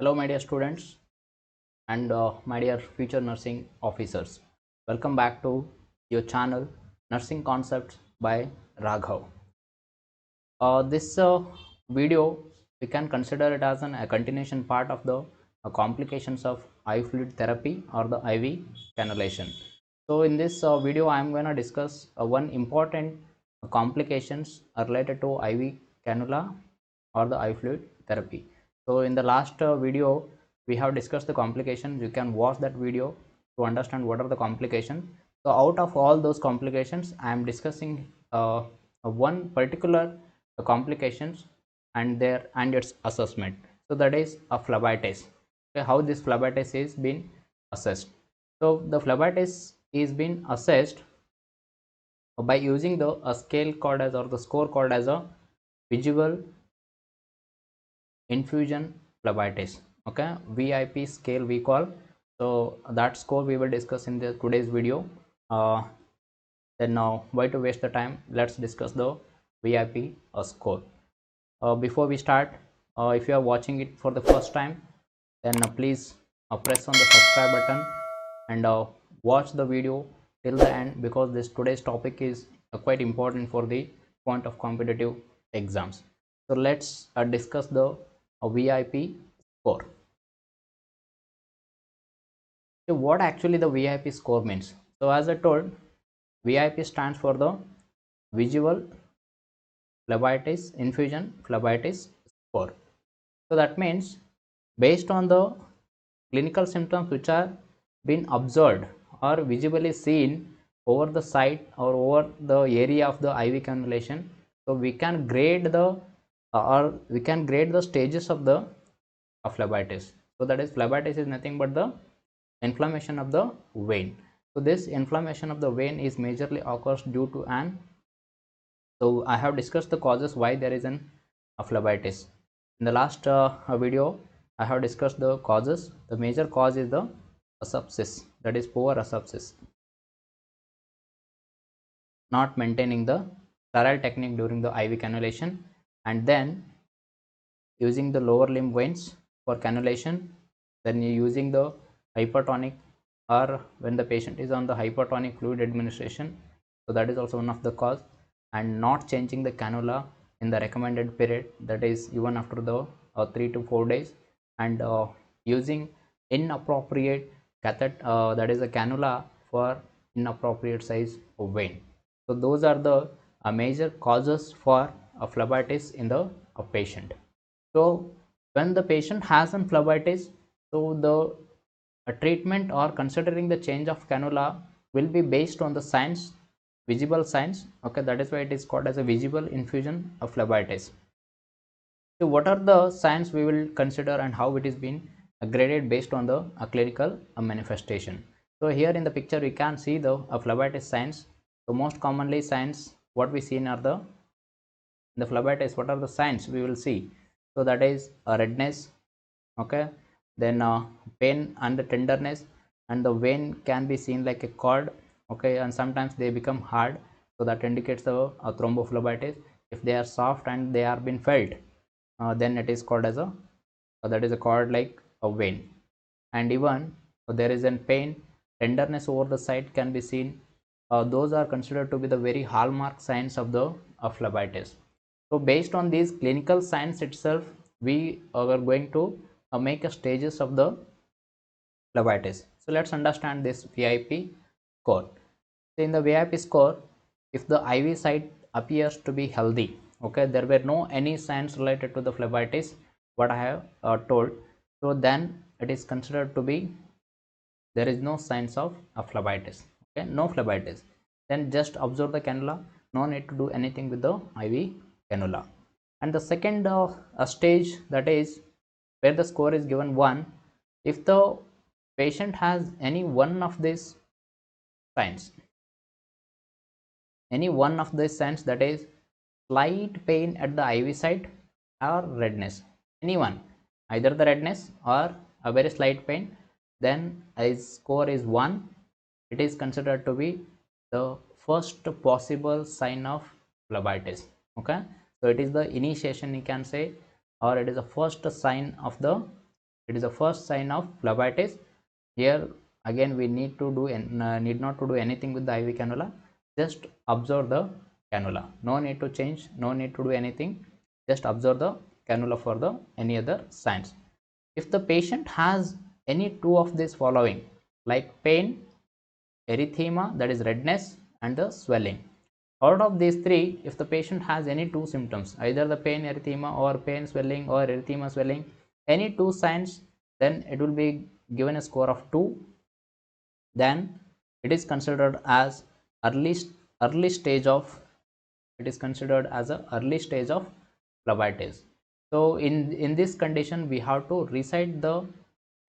Hello, my dear students and my dear future nursing officers. Welcome back to your channel Nursing Concepts by Raghav. This video we can consider it as a continuation part of the complications of IV fluid therapy or the IV cannulation. So in this video I am going to discuss one important complications related to IV cannula or the IV fluid therapy. So in the last video we have discussed the complications. You can watch that video to understand what are the complications. So out of all those complications I am discussing one particular complications and its assessment. So that is a phlebitis. Okay, how this phlebitis is being assessed. So the phlebitis is being assessed by using the a scale called as or the score called as a visual infusion phlebitis. Okay, VIP scale we call. So that score we will discuss in the today's video. Then now why to waste the time, let's discuss the VIP score. Before we start, if you are watching it for the first time, then please press on the subscribe button and watch the video till the end, because this today's topic is quite important for the point of competitive exams. So let's discuss the VIP score. So what actually the VIP score means? So as I told, VIP stands for the visual phlebitis infusion phlebitis score. So that means based on the clinical symptoms which are been observed or visibly seen over the site or over the area of the IV cannulation, so we can grade the stages of the phlebitis. So that is, phlebitis is nothing but the inflammation of the vein. So this inflammation of the vein is majorly occurs due to an, so I have discussed the causes why there is an phlebitis. In the last video, I have discussed the causes. The major cause is the asepsis, that is poor asepsis, not maintaining the sterile technique during the IV cannulation, and then using the lower limb veins for cannulation, then using the hypertonic, or when the patient is on the hypertonic fluid administration, so that is also one of the cause, and not changing the cannula in the recommended period, that is even after the 3 to 4 days, and using inappropriate catheter, that is a cannula for inappropriate size of vein. So those are the major causes for a phlebitis in the patient. So when the patient has an phlebitis, so the treatment or considering the change of cannula will be based on the signs, visible signs. Okay, that is why it is called as a visible infusion of phlebitis. So what are the signs we will consider and how it is being graded based on the clinical manifestation. So here in the picture we can see the phlebitis signs. So most commonly signs what we see are the phlebitis, what are the signs we will see? So that is a redness, okay, then pain and the tenderness, and the vein can be seen like a cord, okay, and sometimes they become hard, so that indicates the thrombophlebitis. If they are soft and they are been felt, then it is called as a that is a cord like a vein. And even there is an pain, tenderness over the site can be seen. Those are considered to be the very hallmark signs of the phlebitis. So based on these clinical signs itself, we are going to make a stages of the phlebitis. So let's understand this VIP score. So in the VIP score, if the IV site appears to be healthy, okay, there were no any signs related to the phlebitis, what I have told, so then it is considered to be there is no signs of phlebitis. Okay, no phlebitis, then just observe the cannula, no need to do anything with the IV cannula. And the second stage, that is where the score is given 1, if the patient has any one of these signs, that is slight pain at the IV site or redness, anyone, either the redness or a very slight pain, then his score is 1. It is considered to be the first possible sign of phlebitis. Okay, so it is the initiation, you can say, or it is the first sign of the It is the first sign of phlebitis. Here again we need not to do anything with the IV cannula. Just observe the cannula. No need to change. No need to do anything. Just observe the cannula for the any other signs. If the patient has any two of these following, like pain, erythema, that is redness, and the swelling. Out of these three, if the patient has any two symptoms, either the pain erythema or pain swelling or erythema swelling, any two signs, then it will be given a score of 2. Then it is considered as early early stage of it is considered as a early stage of phlebitis. So in this condition, we have to resite the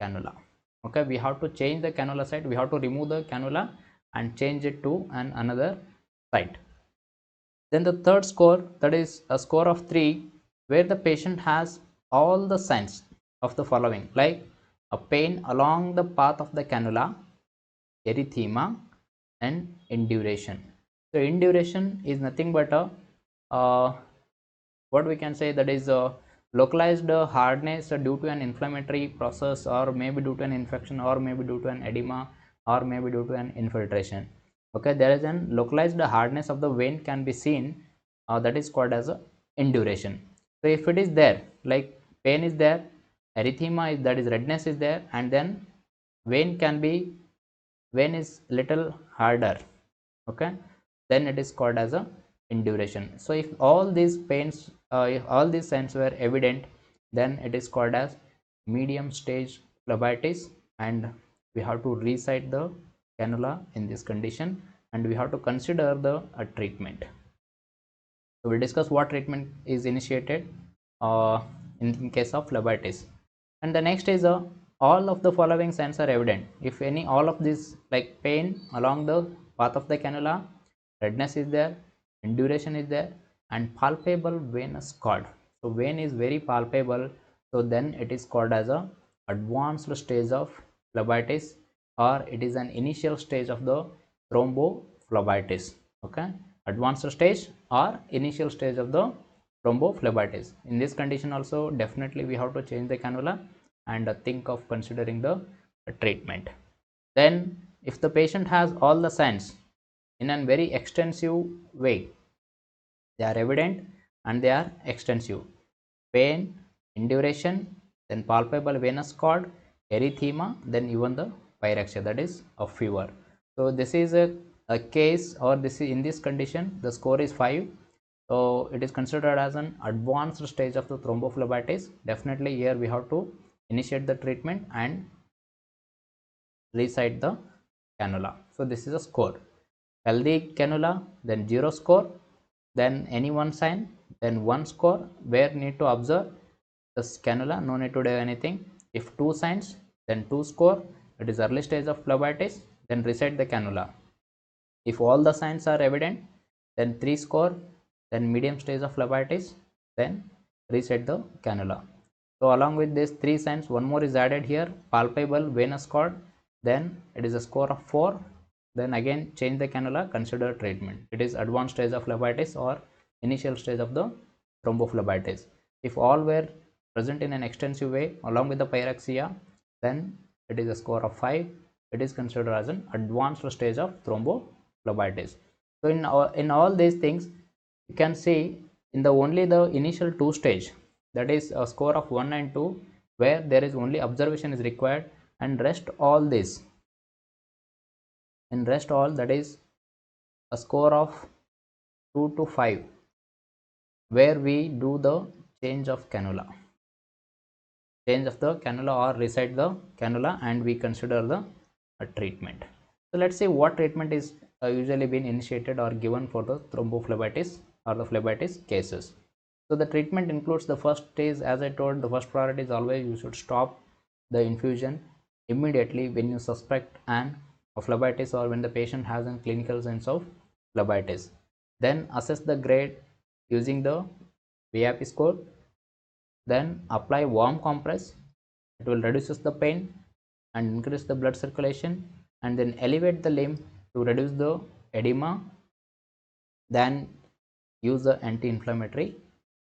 cannula. Okay, we have to change the cannula site. We have to remove the cannula and change it to another site. Then the third score, that is a score of 3, where the patient has all the signs of the following, like a pain along the path of the cannula, erythema, and induration. So induration is nothing but a what we can say, that is localized hardness due to an inflammatory process, or maybe due to an infection, or maybe due to an edema, or maybe due to an infiltration. Okay, there is an localized hardness of the vein can be seen, that is called as a induration. So if it is there, like pain is there, erythema is, that is redness is there, and then vein can be vein is little harder, okay, then it is called as a induration. So if all these pains, if all these signs were evident, then it is called as medium stage phlebitis, and we have to resite the cannula in this condition, and we have to consider the treatment. So we'll discuss what treatment is initiated in case of phlebitis. And the next is all of the following signs are evident. If any all of these, like pain along the path of the cannula, redness is there, induration is there, and palpable venous cord. So vein is very palpable, so then it is called as a advanced stage of phlebitis, or it is an initial stage of the thrombophlebitis. Okay, advanced stage or initial stage of the thrombophlebitis. In this condition also, definitely we have to change the cannula and think of considering the treatment. Then if the patient has all the signs in a very extensive way, they are evident and they are extensive: pain, induration, then palpable venous cord, erythema, then even the pyrexia, that is a fever. So this is a case, or this is in this condition the score is 5. So it is considered as an advanced stage of the thrombophlebitis. Definitely here we have to initiate the treatment and resite the cannula. So this is a score. Healthy cannula, then 0 score, then any one sign, then 1 score, where need to observe the cannula, no need to do anything. If 2 signs, then 2 score, it is early stage of phlebitis, then resite the cannula. If all the signs are evident, then 3 score, then medium stage of phlebitis, then reset the cannula. So along with these 3 signs, one more is added here, palpable venous cord, then it is a score of 4. Then again change the cannula, consider treatment. It is advanced stage of phlebitis or initial stage of the thrombophlebitis. If all were present in an extensive way along with the pyrexia, then it is a score of 5. It is considered as an advanced stage of thrombophlebitis. So in all these things, you can see in the only the initial 2 stage, that is a score of 1 and 2, where there is only observation is required, and rest all this, and rest all, that is a score of 2 to 5, where we do the change of cannula, or resite the cannula, and we consider the treatment. So let's see what treatment is usually been initiated or given for the thrombophlebitis or the phlebitis cases. So the treatment includes the first stage, as I told, the first priority is always you should stop the infusion immediately when you suspect an phlebitis, or when the patient has a clinical signs of phlebitis. Then assess the grade using the VIP score. Then apply warm compress. It will reduces the pain and increase the blood circulation, and then elevate the limb to reduce the edema. Then use the anti-inflammatory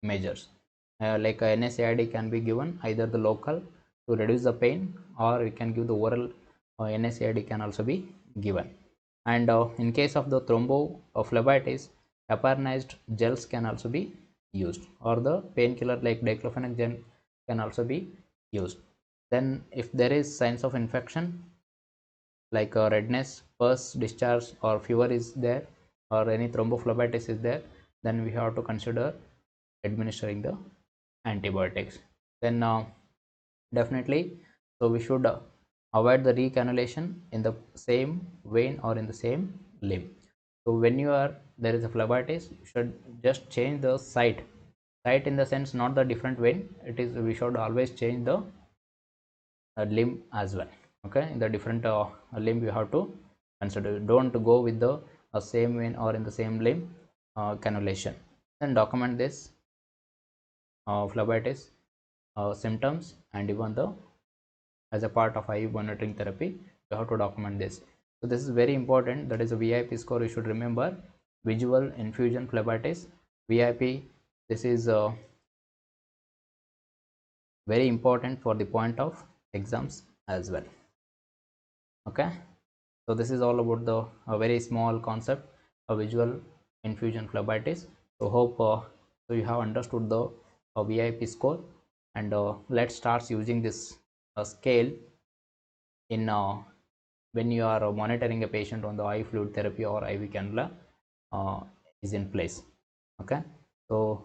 measures, like a NSAID can be given, either the local to reduce the pain, or we can give the oral NSAID can also be given. And in case of the thrombophlebitis, heparinized gels can also be used, or the painkiller like diclofenac gel can also be used. Then if there is signs of infection like redness, pus, discharge, or fever is there, or any thrombophlebitis is there, then we have to consider administering the antibiotics. Then definitely, so we should avoid the recannulation in the same vein or in the same limb. So when there is a phlebitis, you should just change the site in the sense, not the different vein. It is, we should always change the limb as well. Okay, in the different limb you have to consider. Don't go with the same vein or in the same limb cannulation. Then document this phlebitis symptoms, and even the as a part of IV monitoring therapy you have to document this. So this is very important, that is a VIP score. You should remember visual infusion phlebitis VIP. This is very important for the point of exams as well. Okay, so this is all about the very small concept of visual infusion phlebitis. So hope so you have understood the VIP score, and let's start using this scale in when you are monitoring a patient on the IV fluid therapy or IV cannula uh, is in place. Okay, so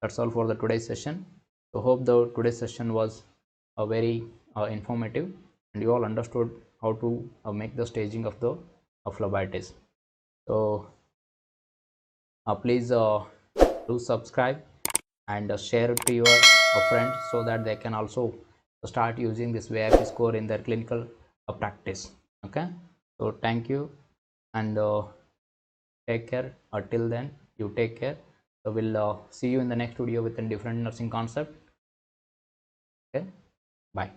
that's all for the today's session. So hope the today's session was very informative, and you all understood how to make the staging of the phlebitis. So please do subscribe and share it to your friends, so that they can also start using this VIP score in their clinical practice. Okay, so thank you, and take care. Till then, you take care. So we'll see you in the next video with a different nursing concept. Okay, bye.